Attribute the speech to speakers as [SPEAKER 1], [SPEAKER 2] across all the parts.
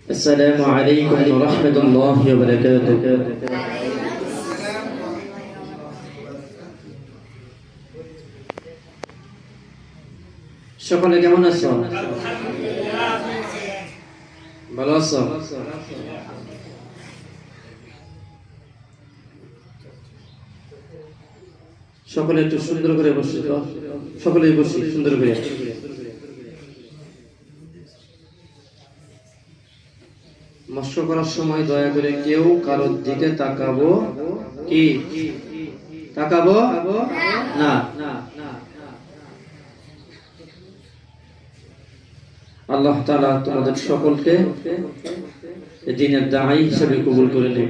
[SPEAKER 1] السلام عليكم ورحمة الله وبركاته. সকলে কেমন আছো? ভালো আছো? সকলে একটু সুন্দর করে বসে তো, সকলেই বসি সুন্দর করে। মস্ক করার সময় দয়া করে কেউ কারোর দিকে তাকাবো কি? তাকাবো না। আল্লাহ তাআলা তোমাদের সকলকে দ্বীনের দাঈ হিসেবে কবুল করে নিন।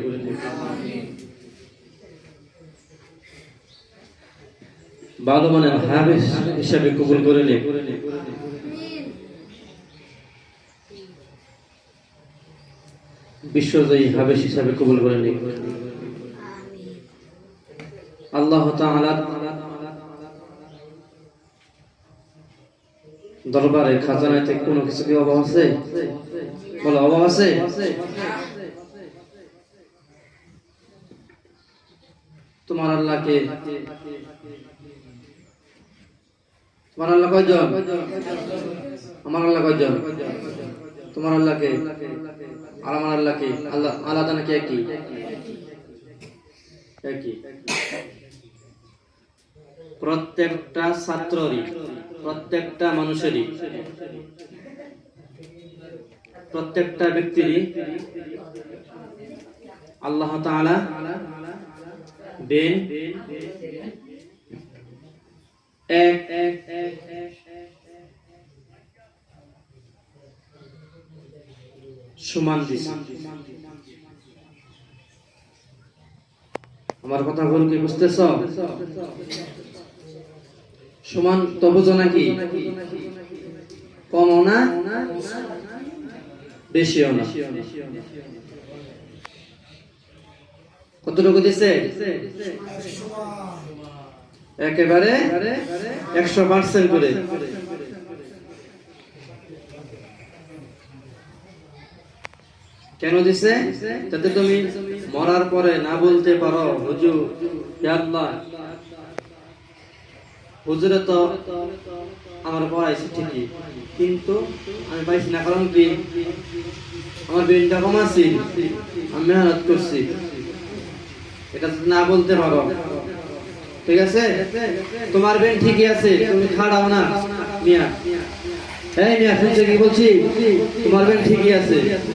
[SPEAKER 1] ভালো মানের হাফেজ হিসেবে কবুল করে নিন। বিশ্বজয়ী হাফেজ হিসেবে কবুল করে নিন। আল্লাহ তাআলা দরবারে খাজানাতে কোনো কিছু কি অভাব আছে? বলো, অভাব আছে? তোমার আল্লাহকে, তোমার আল্লাহ কয়জন? আমার আল্লাহ কয়জন? তোমার আল্লাহকে আর আমার আল্লাহকে আল্লাহ আলাদা নাকি একই? একই। প্রত্যেকটা ছাত্ররই, প্রত্যেকটা মানুষেরই, প্রত্যেকটা ব্যক্তিরই আল্লাহ তাআলা দিন এক সমান দিছে। আমার কথা বল কি বুঝতেছ? সমান তো বুঝো নাকি? কমও না বেশিও না। কতটুকু দিছে? একেবারে 100% করে। কেন দিছে? যাতে তুমি মরার পরে না বলতে পারো হুজুর হে আল্লাহ, হুজুরে তো আমার পড়াইছে ঠিকই, কিন্তু আমি পাইছি না। কারণ কি? আমার ব্রেনটা কম আছে, আমি মেহনত করছি। এটা না বলতে পারো, ঠিক আছে? তোমার ব্রেন ঠিকই আছে, তুমি খাড়াও না মিয়া। এই মিয়া, শুনছো কি বলছি? তোমার ব্রেন ঠিকই আছে।